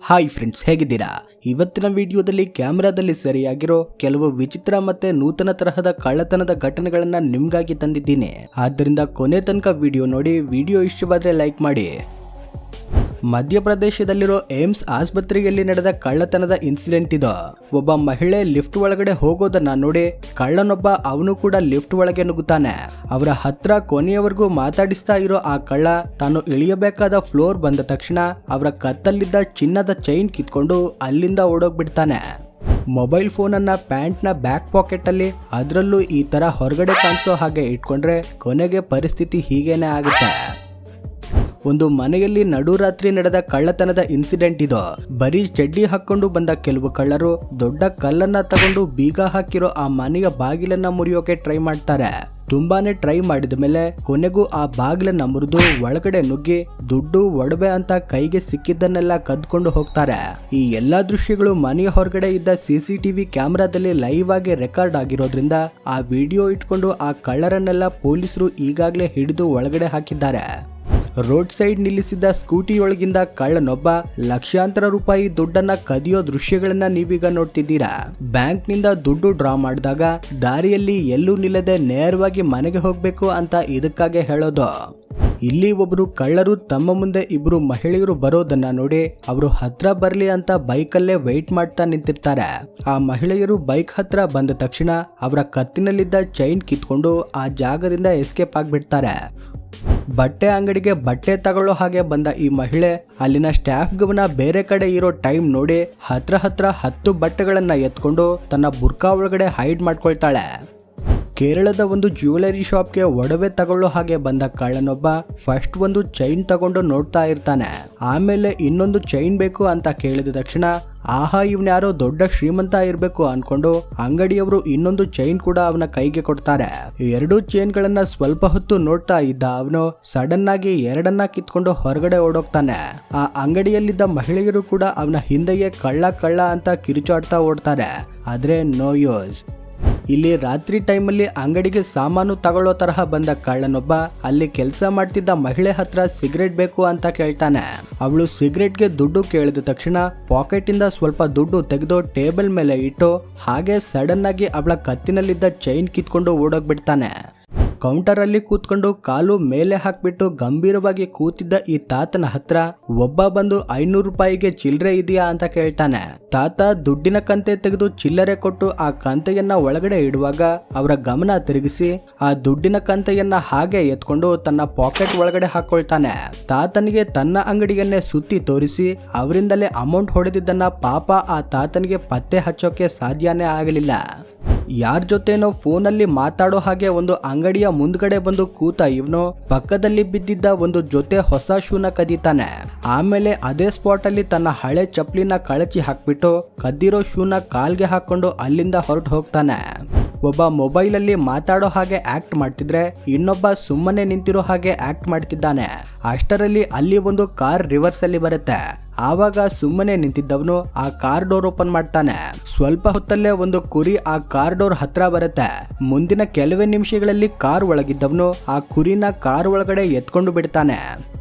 Hi friends, ಹೇಗಿದ್ದೀರಾ? ಇವತ್ತಿನ ವಿಡಿಯೋದಲ್ಲಿ ಕ್ಯಾಮೆರಾದಲ್ಲಿ ಸೆರೆಯಾಗಿರೋ ಕೆಲವು ವಿಚಿತ್ರ ಮತ್ತೆ ನೂತನ ತರಹದ ಕಳ್ಳತನದ ಘಟನೆಗಳನ್ನ ನಿಮ್ಗಾಗಿ ತಂದಿದ್ದೀನಿ. ಆದ್ದರಿಂದ ಕೊನೆ ತನಕ ವಿಡಿಯೋ ನೋಡಿ. ವಿಡಿಯೋ ಇಷ್ಟವಾದ್ರೆ ಲೈಕ್ ಮಾಡಿ. ಮಧ್ಯಪ್ರದೇಶದಲ್ಲಿರೋ ಏಮ್ಸ್ ಆಸ್ಪತ್ರೆಯಲ್ಲಿ ನಡೆದ ಕಳ್ಳತನದ ಇನ್ಸಿಡೆಂಟ್ ಇದು. ಒಬ್ಬ ಮಹಿಳೆ ಲಿಫ್ಟ್ ಒಳಗಡೆ ಹೋಗೋದನ್ನ ನೋಡಿ ಕಳ್ಳನೊಬ್ಬ ಅವನು ಕೂಡ ಲಿಫ್ಟ್ ಒಳಗೆ ನುಗ್ಗುತ್ತಾನೆ. ಅವರ ಹತ್ರ ಕೊನೆಯವರೆಗೂ ಮಾತಾಡಿಸ್ತಾ ಇರೋ ಆ ಕಳ್ಳ ತಾನು ಇಳಿಯಬೇಕಾದ ಫ್ಲೋರ್ ಬಂದ ತಕ್ಷಣ ಅವರ ಕತ್ತಲ್ಲಿದ್ದ ಚಿನ್ನದ ಚೈನ್ ಕಿತ್ಕೊಂಡು ಅಲ್ಲಿಂದ ಓಡೋಗ್ಬಿಡ್ತಾನೆ. ಮೊಬೈಲ್ ಫೋನನ್ನ ಪ್ಯಾಂಟ್ನ ಬ್ಯಾಕ್ ಪಾಕೆಟ್ ಅಲ್ಲಿ, ಅದರಲ್ಲೂ ಈ ತರ ಹೊರಗಡೆ ಕಾಣಿಸೋ ಹಾಗೆ ಇಟ್ಕೊಂಡ್ರೆ ಕೊನೆಗೆ ಪರಿಸ್ಥಿತಿ ಹೀಗೇನೆ ಆಗುತ್ತೆ. ಒಂದು ಮನೆಯಲ್ಲಿ ನಡುರಾತ್ರಿ ನಡೆದ ಕಳ್ಳತನದ ಇನ್ಸಿಡೆಂಟ್ ಇದು. ಬರೀ ಚಡ್ಡಿ ಹಾಕೊಂಡು ಬಂದ ಕೆಲವು ಕಳ್ಳರು ದೊಡ್ಡ ಕಲ್ಲನ್ನ ತಗೊಂಡು ಬೀಗ ಹಾಕಿರೋ ಆ ಮನೆಯ ಬಾಗಿಲನ್ನ ಮುರಿಯೋಕೆ ಟ್ರೈ ಮಾಡ್ತಾರೆ. ತುಂಬಾನೇ ಟ್ರೈ ಮಾಡಿದ ಮೇಲೆ ಕೊನೆಗೂ ಆ ಬಾಗಿಲನ್ನ ಮುರಿದು ಒಳಗಡೆ ನುಗ್ಗಿ ದುಡ್ಡು, ಒಡವೆ ಅಂತ ಕೈಗೆ ಸಿಕ್ಕಿದ್ದನ್ನೆಲ್ಲ ಕದ್ಕೊಂಡು ಹೋಗ್ತಾರೆ. ಈ ಎಲ್ಲಾ ದೃಶ್ಯಗಳು ಮನೆಯ ಹೊರಗಡೆ ಇದ್ದ CCTV ಕ್ಯಾಮೆರಾದಲ್ಲಿ ಲೈವ್ ಆಗಿ ರೆಕಾರ್ಡ್ ಆಗಿರೋದ್ರಿಂದ ಆ ವಿಡಿಯೋ ಇಟ್ಕೊಂಡು ಆ ಕಳ್ಳರನ್ನೆಲ್ಲ ಪೊಲೀಸರು ಈಗಾಗಲೇ ಹಿಡಿದು ಒಳಗಡೆ ಹಾಕಿದ್ದಾರೆ. ರೋಡ್ ಸೈಡ್ ನಿಲ್ಲಿಸಿದ್ದ ಸ್ಕೂಟಿಯೊಳಗಿಂದ ಕಳ್ಳನೊಬ್ಬ ಲಕ್ಷಾಂತರ ರೂಪಾಯಿ ದುಡ್ಡನ್ನ ಕದಿಯೋ ದೃಶ್ಯಗಳನ್ನ ನೀವೀಗ ನೋಡ್ತಿದ್ದೀರಾ. ಬ್ಯಾಂಕ್ ನಿಂದ ದುಡ್ಡು ಡ್ರಾ ಮಾಡಿದಾಗ ದಾರಿಯಲ್ಲಿ ಎಲ್ಲೂ ನಿಲ್ಲದೆ ನೇರವಾಗಿ ಮನೆಗೆ ಹೋಗ್ಬೇಕು ಅಂತ ಇದಕ್ಕಾಗೆ ಹೇಳೋದು. ಇಲ್ಲಿ ಒಬ್ರು ಕಳ್ಳರು ತಮ್ಮ ಮುಂದೆ ಇಬ್ರು ಮಹಿಳೆಯರು ಬರೋದನ್ನ ನೋಡಿ ಅವರು ಹತ್ರ ಬರ್ಲಿ ಅಂತ ಬೈಕಲ್ಲೇ ವೆಯ್ಟ್ ಮಾಡ್ತಾ ನಿಂತಿರ್ತಾರೆ. ಆ ಮಹಿಳೆಯರು ಬೈಕ್ ಹತ್ರ ಬಂದ ತಕ್ಷಣ ಅವರ ಕತ್ತಿನಲ್ಲಿದ್ದ ಚೈನ್ ಕಿತ್ಕೊಂಡು ಆ ಜಾಗದಿಂದ ಎಸ್ಕೇಪ್ ಆಗ್ಬಿಡ್ತಾರೆ. ಬಟ್ಟೆ ಅಂಗಡಿಗೆ ಬಟ್ಟೆ ತಗೊಳ್ಳೋ ಹಾಗೆ ಬಂದ ಈ ಮಹಿಳೆ ಅಲ್ಲಿನ ಸ್ಟಾಫ್ ಗಮನ ಬೇರೆ ಕಡೆ ಇರೋ ಟೈಮ್ ನೋಡಿ ಹತ್ರ 10 ಬಟ್ಟೆಗಳನ್ನ ಎತ್ಕೊಂಡು ತನ್ನ ಬುರ್ಕಾ ಒಳಗಡೆ ಹೈಡ್ ಮಾಡ್ಕೊಳ್ತಾಳೆ. ಕೇರಳದ ಒಂದು ಜ್ಯುವೆಲರಿ ಶಾಪ್ಗೆ ಒಡವೆ ತಗೊಳ್ಳೋ ಹಾಗೆ ಬಂದ ಕಳ್ಳನೊಬ್ಬ ಫಸ್ಟ್ ಒಂದು ಚೈನ್ ತಗೊಂಡು ನೋಡ್ತಾ ಇರ್ತಾನೆ. ಆಮೇಲೆ ಇನ್ನೊಂದು ಚೈನ್ ಬೇಕು ಅಂತ ಕೇಳಿದ ತಕ್ಷಣ ಆಹಾ, ಇವನ್ಯಾರೋ ದೊಡ್ಡ ಶ್ರೀಮಂತ ಇರ್ಬೇಕು ಅನ್ಕೊಂಡು ಅಂಗಡಿಯವರು ಇನ್ನೊಂದು ಚೈನ್ ಕೂಡ ಅವನ ಕೈಗೆ ಕೊಡ್ತಾರೆ. ಎರಡೂ ಚೈನ್ ಗಳನ್ನ ಸ್ವಲ್ಪ ಹೊತ್ತು ನೋಡ್ತಾ ಇದ್ದ ಅವನು ಸಡನ್ ಆಗಿ ಎರಡನ್ನ ಕಿತ್ಕೊಂಡು ಹೊರಗಡೆ ಓಡೋಗ್ತಾನೆ. ಆ ಅಂಗಡಿಯಲ್ಲಿದ್ದ ಮಹಿಳೆಯರು ಕೂಡ ಅವನ ಹಿಂದೆಯೇ ಕಳ್ಳ ಅಂತ ಕಿರುಚಾಡ್ತಾ ಓಡ್ತಾರೆ. ಆದ್ರೆ ನೋ ಯೂಸ್. ಇಲ್ಲಿ ರಾತ್ರಿ ಟೈಮಲ್ಲಿ ಅಂಗಡಿಗೆ ಸಾಮಾನು ತಗೊಳ್ಳೋ ತರಹ ಬಂದ ಕಳ್ಳನೊಬ್ಬ ಅಲ್ಲಿ ಕೆಲಸ ಮಾಡ್ತಿದ್ದ ಮಹಿಳೆ ಹತ್ರ ಸಿಗರೇಟ್ ಬೇಕು ಅಂತ ಕೇಳ್ತಾನೆ. ಅವಳು ಸಿಗರೇಟ್ಗೆ ದುಡ್ಡು ಕೇಳಿದ ತಕ್ಷಣ ಪಾಕೆಟ್ ಇಂದ ಸ್ವಲ್ಪ ದುಡ್ಡು ತೆಗೆದು ಟೇಬಲ್ ಮೇಲೆ ಇಟ್ಟು ಹಾಗೆ ಸಡನ್ ಆಗಿ ಅವಳ ಕತ್ತಿನಲ್ಲಿದ್ದ ಚೈನ್ ಕಿತ್ಕೊಂಡು ಓಡೋಗ್ಬಿಡ್ತಾನೆ. ಕೌಂಟರ್ ಅಲ್ಲಿ ಕೂತ್ಕೊಂಡು ಕಾಲು ಮೇಲೆ ಹಾಕ್ಬಿಟ್ಟು ಗಂಭೀರವಾಗಿ ಕೂತಿದ್ದ ಈ ತಾತನ ಹತ್ರ ಒಬ್ಬ ಬಂದು 500 ರೂಪಾಯಿಗೆ ಚಿಲ್ಲರೆ ಇದೆಯಾ ಅಂತ ಕೇಳ್ತಾನೆ. ತಾತ ದುಡ್ಡಿನ ಕಂತೆ ತೆಗೆದು ಚಿಲ್ಲರೆ ಕೊಟ್ಟು ಆ ಕಂತೆಯನ್ನ ಒಳಗಡೆ ಇಡುವಾಗ ಅವರ ಗಮನ ತಿರುಗಿಸಿ ಆ ದುಡ್ಡಿನ ಕಂತೆಯನ್ನ ಹಾಗೆ ಎತ್ಕೊಂಡು ತನ್ನ ಪಾಕೆಟ್ ಒಳಗಡೆ ಹಾಕೊಳ್ತಾನೆ. ತಾತನಿಗೆ ತನ್ನ ಅಂಗಡಿಯನ್ನೇ ಸುತ್ತಿ ತೋರಿಸಿ ಅವರಿಂದಲೇ ಅಮೌಂಟ್ ಹೊಡೆದಿದ್ದನ್ನ ಪಾಪ ಆ ತಾತನಿಗೆ ಪತ್ತೆ ಹಚ್ಚೋಕೆ ಸಾಧ್ಯನೇ ಆಗಲಿಲ್ಲ. ಯಾರ ಜೊತೆನೋ ಫೋನಲ್ಲಿ ಮಾತಾಡೋ ಹಾಗೆ ಒಂದು ಅಂಗಡಿಯ ಮುಂದ್ಗಡೆ ಬಂದು ಕೂತ ಇವನು ಪಕ್ಕದಲ್ಲಿ ಬಿದ್ದಿದ್ದ ಒಂದು ಜೊತೆ ಹೊಸ ಶೂನ ಕದೀತಾನೆ. ಆಮೇಲೆ ಅದೇ ಸ್ಪಾಟ್ ಅಲ್ಲಿ ತನ್ನ ಹಳೆ ಚಪ್ಲಿನ ಕಳಚಿ ಹಾಕ್ಬಿಟ್ಟು ಕದ್ದಿರೋ ಶೂನ ಕಾಲ್ಗೆ ಹಾಕೊಂಡು ಅಲ್ಲಿಂದ ಹೊರಟು ಹೋಗ್ತಾನೆ. ಒಬ್ಬ ಮೊಬೈಲ್ ಅಲ್ಲಿ ಮಾತಾಡೋ ಹಾಗೆ ಆಕ್ಟ್ ಮಾಡ್ತಿದ್ರೆ ಇನ್ನೊಬ್ಬ ಸುಮ್ಮನೆ ನಿಂತಿರೋ ಹಾಗೆ ಆಕ್ಟ್ ಮಾಡ್ತಿದ್ದಾನೆ. ಅಷ್ಟರಲ್ಲಿ ಅಲ್ಲಿ ಒಂದು ಕಾರ್ ರಿವರ್ಸ್ ಅಲ್ಲಿ ಬರುತ್ತೆ. ಆವಾಗ ಸುಮ್ಮನೆ ನಿಂತಿದ್ದವನು ಆ ಕಾರ್ ಡೋರ್ ಓಪನ್ ಮಾಡ್ತಾನೆ. ಸ್ವಲ್ಪ ಹೊತ್ತಲ್ಲೇ ಒಂದು ಕುರಿ ಆ ಕಾರ್ ಡೋರ್ ಹತ್ರ ಬರುತ್ತೆ. ಮುಂದಿನ ಕೆಲವೇ ನಿಮಿಷಗಳಲ್ಲಿ ಕಾರ್ ಒಳಗಿದ್ದವನು ಆ ಕುರಿನ ಕಾರ್ ಒಳಗಡೆ ಎತ್ಕೊಂಡು ಬಿಡ್ತಾನೆ.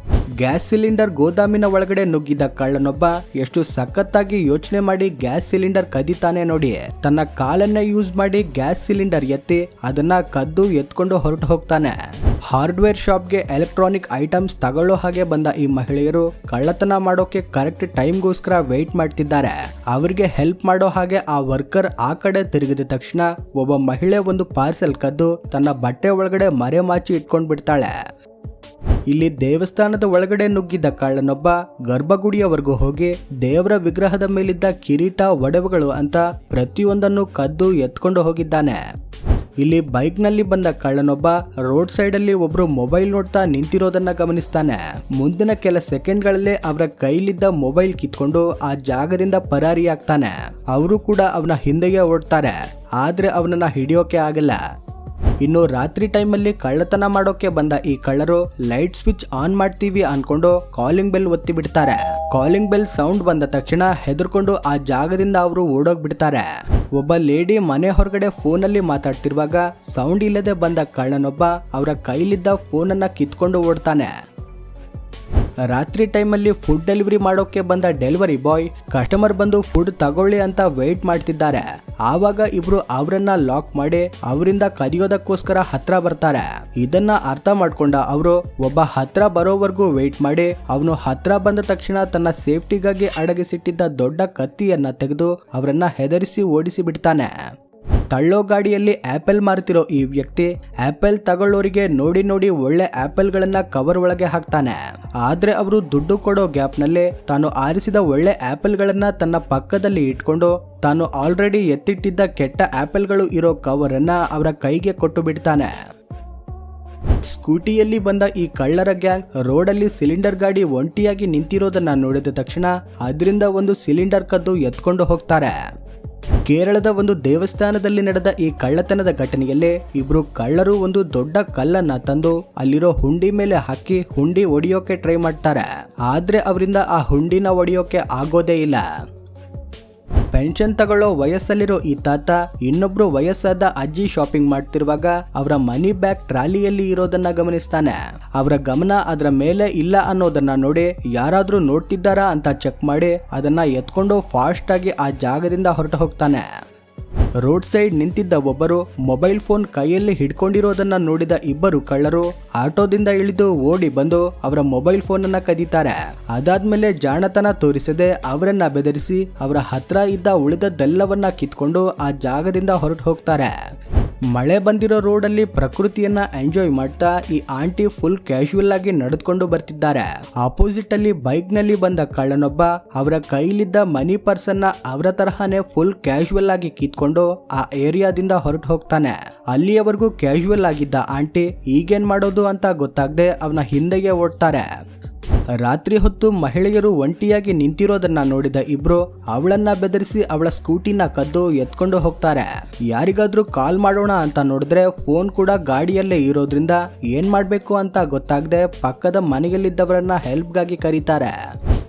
ಗ್ಯಾಸ್ ಸಿಲಿಂಡರ್ ಗೋದಾಮಿನ ಒಳಗಡೆ ನುಗ್ಗಿದ್ದ ಕಳ್ಳನೊಬ್ಬ ಎಷ್ಟು ಸಖತ್ತಾಗಿ ಯೋಚನೆ ಮಾಡಿ ಗ್ಯಾಸ್ ಸಿಲಿಂಡರ್ ಕದೀತಾನೆ ನೋಡಿ. ತನ್ನ ಕಾಲನ್ನ ಯೂಸ್ ಮಾಡಿ ಗ್ಯಾಸ್ ಸಿಲಿಂಡರ್ ಎತ್ತಿ ಅದನ್ನ ಕದ್ದು ಎತ್ಕೊಂಡು ಹೊರಟು ಹೋಗ್ತಾನೆ. ಹಾರ್ಡ್ವೇರ್ ಶಾಪ್ಗೆ ಎಲೆಕ್ಟ್ರಾನಿಕ್ ಐಟಮ್ಸ್ ತಗೊಳ್ಳೋ ಹಾಗೆ ಬಂದ ಈ ಮಹಿಳೆಯರು ಕಳ್ಳತನ ಮಾಡೋಕೆ ಕರೆಕ್ಟ್ ಟೈಮ್ಗೋಸ್ಕರ ವೇಟ್ ಮಾಡ್ತಿದ್ದಾರೆ. ಅವರಿಗೆ ಹೆಲ್ಪ್ ಮಾಡೋ ಹಾಗೆ ಆ ವರ್ಕರ್ ಆ ಕಡೆ ತಿರುಗಿದ ತಕ್ಷಣ ಒಬ್ಬ ಮಹಿಳೆ ಒಂದು ಪಾರ್ಸೆಲ್ ಕದ್ದು ತನ್ನ ಬಟ್ಟೆ ಒಳಗಡೆ ಮರೆಮಾಚಿ ಇಟ್ಕೊಂಡ್ ಬಿಡ್ತಾಳೆ. ಇಲ್ಲಿ ದೇವಸ್ಥಾನದ ಒಳಗಡೆ ನುಗ್ಗಿದ್ದ ಕಳ್ಳನೊಬ್ಬ ಗರ್ಭಗುಡಿಯವರೆಗೂ ಹೋಗಿ ದೇವರ ವಿಗ್ರಹದ ಮೇಲಿದ್ದ ಕಿರೀಟ, ಒಡವೆಗಳು ಅಂತ ಪ್ರತಿಯೊಂದನ್ನು ಕದ್ದು ಎತ್ಕೊಂಡು ಹೋಗಿದ್ದಾನೆ. ಇಲ್ಲಿ ಬೈಕ್ ನಲ್ಲಿ ಬಂದ ಕಳ್ಳನೊಬ್ಬ ರೋಡ್ ಸೈಡ್ ಅಲ್ಲಿ ಒಬ್ರು ಮೊಬೈಲ್ ನೋಡ್ತಾ ನಿಂತಿರೋದನ್ನ ಗಮನಿಸ್ತಾನೆ. ಮುಂದಿನ ಕೆಲ ಸೆಕೆಂಡ್ಗಳಲ್ಲೇ ಅವರ ಕೈಲಿದ್ದ ಮೊಬೈಲ್ ಕಿತ್ಕೊಂಡು ಆ ಜಾಗದಿಂದ ಪರಾರಿಯಾಗ್ತಾನೆ. ಅವರು ಕೂಡ ಅವನ ಹಿಂದೆಯೇ ಓಡ್ತಾರೆ. ಆದ್ರೆ ಅವನನ್ನ ಹಿಡಿಯೋಕೆ ಆಗಲ್ಲ. ಇನ್ನು ರಾತ್ರಿ ಟೈಮಲ್ಲಿ ಕಳ್ಳತನ ಮಾಡೋಕೆ ಬಂದ ಈ ಕಳ್ಳರು ಲೈಟ್ ಸ್ವಿಚ್ ಆನ್ ಮಾಡ್ತೀವಿ ಅನ್ಕೊಂಡು ಕಾಲಿಂಗ್ ಬೆಲ್ ಒತ್ತಿ ಬಿಡ್ತಾರೆ. ಕಾಲಿಂಗ್ ಬೆಲ್ ಸೌಂಡ್ ಬಂದ ತಕ್ಷಣ ಹೆದರ್ಕೊಂಡು ಆ ಜಾಗದಿಂದ ಅವರು ಓಡೋಗ್ಬಿಡ್ತಾರೆ. ಒಬ್ಬ ಲೇಡಿ ಮನೆ ಹೊರಗಡೆ ಫೋನಲ್ಲಿ ಮಾತಾಡ್ತಿರುವಾಗ ಸೌಂಡ್ ಇಲ್ಲದೆ ಬಂದ ಕಳ್ಳನೊಬ್ಬ ಅವರ ಕೈಲಿದ್ದ ಫೋನನ್ನ ಕಿತ್ಕೊಂಡು ಓಡ್ತಾನೆ. ರಾತ್ರಿ ಟೈಮಲ್ಲಿ ಫುಡ್ ಡೆಲಿವರಿ ಮಾಡೋಕೆ ಬಂದ ಡೆಲಿವರಿ ಬಾಯ್ ಕಸ್ಟಮರ್ ಬಂದು ಫುಡ್ ತಗೊಳ್ಳಿ ಅಂತ ವೇಟ್ ಮಾಡ್ತಿದ್ದಾರೆ. ಆವಾಗ ಇಬ್ರು ಅವರನ್ನ ಲಾಕ್ ಮಾಡಿ ಅವರಿಂದ ಕದಿಯೋದಕ್ಕೋಸ್ಕರ ಹತ್ರ ಬರ್ತಾರೆ. ಇದನ್ನ ಅರ್ಥ ಮಾಡ್ಕೊಂಡ ಅವರು ಒಬ್ಬ ಹತ್ರ ಬರೋವರೆಗೂ ವೇಟ್ ಮಾಡಿ ಅವನು ಹತ್ರ ಬಂದ ತಕ್ಷಣ ತನ್ನ ಸೇಫ್ಟಿಗಾಗಿ ಅಡಗಿಸಿಟ್ಟಿದ್ದ ದೊಡ್ಡ ಕತ್ತಿಯನ್ನ ತೆಗೆದು ಅವರನ್ನ ಹೆದರಿಸಿ ಓಡಿಸಿ ಬಿಡ್ತಾನೆ. ತಳ್ಳೋ ಗಾಡಿಯಲ್ಲಿ ಆಪಲ್ ಮಾರುತ್ತಿರೋ ಈ ವ್ಯಕ್ತಿ ಆಪಲ್ ತಗೊಳ್ಳೋರಿಗೆ ನೋಡಿ ನೋಡಿ ಒಳ್ಳೆ ಆಪಲ್ ಗಳನ್ನ ಕವರ್ ಒಳಗೆ ಹಾಕ್ತಾನೆ. ಆದ್ರೆ ಅವರು ದುಡ್ಡು ಕೊಡೋ ಗ್ಯಾಪ್ ನಲ್ಲಿ ತಾನು ಆರಿಸಿದ ಒಳ್ಳೆ ಆಪಲ್ ಗಳನ್ನ ತನ್ನ ಪಕ್ಕದಲ್ಲಿ ಇಟ್ಕೊಂಡು ತಾನು ಆಲ್ರೆಡಿ ಎತ್ತಿಟ್ಟಿದ್ದ ಕೆಟ್ಟ ಆಪಲ್ ಗಳು ಇರೋ ಕವರ್ ಅನ್ನ ಅವರ ಕೈಗೆ ಕೊಟ್ಟು ಬಿಡ್ತಾನೆ. ಸ್ಕೂಟಿಯಲ್ಲಿ ಬಂದ ಈ ಕಳ್ಳರ ಗ್ಯಾಂಗ್ ರೋಡಲ್ಲಿ ಸಿಲಿಂಡರ್ ಗಾಡಿ ಒಂಟಿಯಾಗಿ ನಿಂತಿರೋದನ್ನ ನೋಡಿದ ತಕ್ಷಣ ಅದರಿಂದ ಒಂದು ಸಿಲಿಂಡರ್ ಕದ್ದು ಎತ್ಕೊಂಡು ಹೋಗ್ತಾರೆ. ಕೇರಳದ ಒಂದು ದೇವಸ್ಥಾನದಲ್ಲಿ ನಡೆದ ಈ ಕಳ್ಳತನದ ಘಟನೆಯಲ್ಲಿ ಇಬ್ರು ಕಳ್ಳರು ಒಂದು ದೊಡ್ಡ ಕಲ್ಲನ್ನ ತಂದು ಅಲ್ಲಿರೋ ಹುಂಡಿ ಮೇಲೆ ಹಾಕಿ ಹುಂಡಿ ಒಡೆಯೋಕೆ ಟ್ರೈ ಮಾಡ್ತಾರೆ. ಆದ್ರೆ ಅವರಿಂದ ಆ ಹುಂಡಿನ ಒಡೆಯೋಕೆ ಆಗೋದೇ ಇಲ್ಲ. ಪೆನ್ಷನ್ ತಗೊಳ್ಳೋ ವಯಸ್ಸಲ್ಲಿರೋ ಈ ತಾತ ಇನ್ನೊಬ್ರು ವಯಸ್ಸಾದ ಅಜ್ಜಿ ಶಾಪಿಂಗ್ ಮಾಡ್ತಿರುವಾಗ ಅವರ ಮನಿ ಬ್ಯಾಗ್ ಟ್ರಾಲಿಯಲ್ಲಿ ಇರೋದನ್ನ ಗಮನಿಸ್ತಾನೆ. ಅವರ ಗಮನ ಅದರ ಮೇಲೆ ಇಲ್ಲ ಅನ್ನೋದನ್ನ ನೋಡಿ ಯಾರಾದ್ರೂ ನೋಡ್ತಿದ್ದಾರಾ ಅಂತ ಚೆಕ್ ಮಾಡಿ ಅದನ್ನ ಎತ್ಕೊಂಡು ಫಾಸ್ಟ್ ಆಗಿ ಆ ಜಾಗದಿಂದ ಹೊರಟು ಹೋಗ್ತಾನೆ. ರೋಡ್ ಸೈಡ್ ನಿಂತಿದ್ದ ಒಬ್ಬರು ಮೊಬೈಲ್ ಫೋನ್ ಕೈಯಲ್ಲಿ ಹಿಡ್ಕೊಂಡಿರೋದನ್ನ ನೋಡಿದ ಇಬ್ಬರು ಕಳ್ಳರು ಆಟೋದಿಂದ ಇಳಿದು ಓಡಿ ಬಂದು ಅವರ ಮೊಬೈಲ್ ಫೋನ್ ಅನ್ನ ಕದೀತಾರೆ. ಅದಾದ್ಮೇಲೆ ಜಾಣತನ ತೋರಿಸದೆ ಅವರನ್ನ ಬೆದರಿಸಿ ಅವರ ಹತ್ರ ಇದ್ದ ಉಳಿದದ್ದೆಲ್ಲವನ್ನ ಕಿತ್ಕೊಂಡು ಆ ಜಾಗದಿಂದ ಹೊರಟು ಹೋಗ್ತಾರೆ. ಮಳೆ ಬಂದಿರೋ ರೋಡಲ್ಲಿ ಪ್ರಕೃತಿಯನ್ನ ಎಂಜಾಯ್ ಮಾಡ್ತಾ ಈ ಆಂಟಿ ಫುಲ್ ಕ್ಯಾಶುವಲ್ ಆಗಿ ನಡೆದುಕೊಂಡು ಬರ್ತಿದ್ದಾರೆ. ಆಪೋಸಿಟ್ ಅಲ್ಲಿ ಬೈಕ್ ನಲ್ಲಿ ಬಂದ ಕಳ್ಳನೊಬ್ಬ ಅವರ ಕೈಲಿದ್ದ ಮನಿ ಪರ್ಸ್ ಅನ್ನ ಅವರ ತರಹನೇ ಫುಲ್ ಕ್ಯಾಶುವಲ್ ಆಗಿ ಕಿತ್ಕೊಂಡು ಆ ಏರಿಯಾದಿಂದ ಹೊರಟು ಹೋಗ್ತಾನೆ. ಅಲ್ಲಿಯವರೆಗೂ ಕ್ಯಾಶುವಲ್ ಆಗಿದ್ದ ಆಂಟಿ ಈಗೇನ್ ಮಾಡೋದು ಅಂತ ಗೊತ್ತಾಗದೆ ಅವನ ಹಿಂದೆಗೆ ಓಡ್ತಾರೆ. ರಾತ್ರಿ ಹೊತ್ತು ಮಹಿಳೆಯರು ಒಂಟಿಯಾಗಿ ನಿಂತಿರೋದನ್ನ ನೋಡಿದ ಇಬ್ರು ಅವಳನ್ನ ಬೆದರಿಸಿ ಅವಳ ಸ್ಕೂಟಿನ ಕದ್ದು ಎತ್ಕೊಂಡು ಹೋಗ್ತಾರೆ. ಯಾರಿಗಾದ್ರೂ ಕಾಲ್ ಮಾಡೋಣ ಅಂತ ನೋಡಿದ್ರೆ ಫೋನ್ ಕೂಡ ಗಾಡಿಯಲ್ಲೇ ಇರೋದ್ರಿಂದ ಏನ್ ಮಾಡ್ಬೇಕು ಅಂತ ಗೊತ್ತಾಗದೆ ಪಕ್ಕದ ಮನೆಯಲ್ಲಿದ್ದವರನ್ನ ಹೆಲ್ಪ್ಗಾಗಿ ಕರೀತಾರೆ.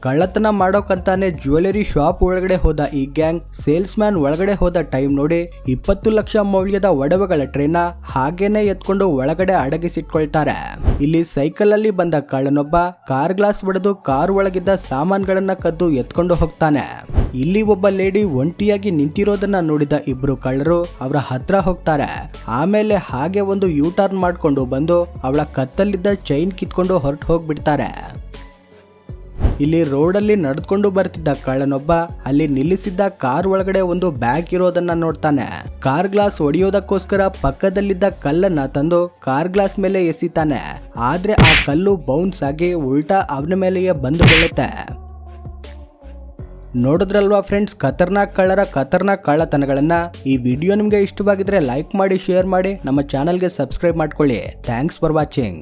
ಕಳ್ಳತನ ಮಾಡೋಕಂತಾನೆ ಜ್ಯುವೆಲರಿ ಶಾಪ್ ಒಳಗಡೆ ಹೋದ ಈ ಗ್ಯಾಂಗ್ ಸೇಲ್ಸ್ ಮ್ಯಾನ್ ಒಳಗಡೆ ಹೋದ ಟೈಮ್ ನೋಡಿ 20 ಲಕ್ಷ ಮೌಲ್ಯದ ಒಡವೆಗಳ ಟ್ರೇನ ಹಾಗೇನೆ ಎತ್ಕೊಂಡು ಒಳಗಡೆ ಅಡಗಿಸಿಟ್ಕೊಳ್ತಾರೆ. ಇಲ್ಲಿ ಸೈಕಲ್ ಅಲ್ಲಿ ಬಂದ ಕಳ್ಳನೊಬ್ಬ ಕಾರ್ ಗ್ಲಾಸ್ ಒಡೆದು ಕಾರ್ ಒಳಗಿದ್ದ ಸಾಮಾನುಗಳನ್ನ ಕದ್ದು ಎತ್ಕೊಂಡು ಹೋಗ್ತಾನೆ. ಇಲ್ಲಿ ಒಬ್ಬ ಲೇಡಿ ಒಂಟಿಯಾಗಿ ನಿಂತಿರೋದನ್ನ ನೋಡಿದ ಇಬ್ರು ಕಳ್ಳರು ಅವರ ಹತ್ರ ಹೋಗ್ತಾರೆ. ಆಮೇಲೆ ಹಾಗೆ ಒಂದು ಯೂ ಟರ್ನ್ ಮಾಡ್ಕೊಂಡು ಬಂದು ಅವಳ ಕತ್ತಲ್ಲಿದ್ದ ಚೈನ್ ಕಿತ್ಕೊಂಡು ಹೊರಟು ಹೋಗ್ಬಿಡ್ತಾರೆ. ಇಲ್ಲಿ ರೋಡಲ್ಲಿ ನಡೆದುಕೊಂಡು ಬರ್ತಿದ್ದ ಕಳ್ಳನೊಬ್ಬ ಅಲ್ಲಿ ನಿಲ್ಲಿಸಿದ್ದ ಕಾರ್ ಒಳಗಡೆ ಒಂದು ಬ್ಯಾಗ್ ಇರೋದನ್ನ ನೋಡ್ತಾನೆ. ಕಾರ್ ಗ್ಲಾಸ್ ಒಡೆಯೋದಕ್ಕೋಸ್ಕರ ಪಕ್ಕದಲ್ಲಿದ್ದ ಕಲ್ಲನ್ನ ತಂದು ಕಾರ್ ಗ್ಲಾಸ್ ಮೇಲೆ ಎಸಿತಾನೆ. ಆದ್ರೆ ಆ ಕಲ್ಲು ಬೌನ್ಸ್ ಆಗಿ ಉಲ್ಟಾ ಅವನ ಮೇಲೆಯೇ ಬಂದು ಬೀಳುತ್ತೆ. ನೋಡಿದ್ರಲ್ವಾ ಫ್ರೆಂಡ್ಸ್, ಖತರ್ನಾಕ್ ಕಳ್ಳರ ಖತರ್ನಾಕ್ ಕಳ್ಳತನಗಳನ್ನ. ಈ ವಿಡಿಯೋ ನಿಮ್ಗೆ ಇಷ್ಟವಾಗಿದ್ರೆ ಲೈಕ್ ಮಾಡಿ, ಶೇರ್ ಮಾಡಿ, ನಮ್ಮ ಚಾನಲ್ಗೆ ಸಬ್ಸ್ಕ್ರೈಬ್ ಮಾಡ್ಕೊಳ್ಳಿ. Thanks for watching.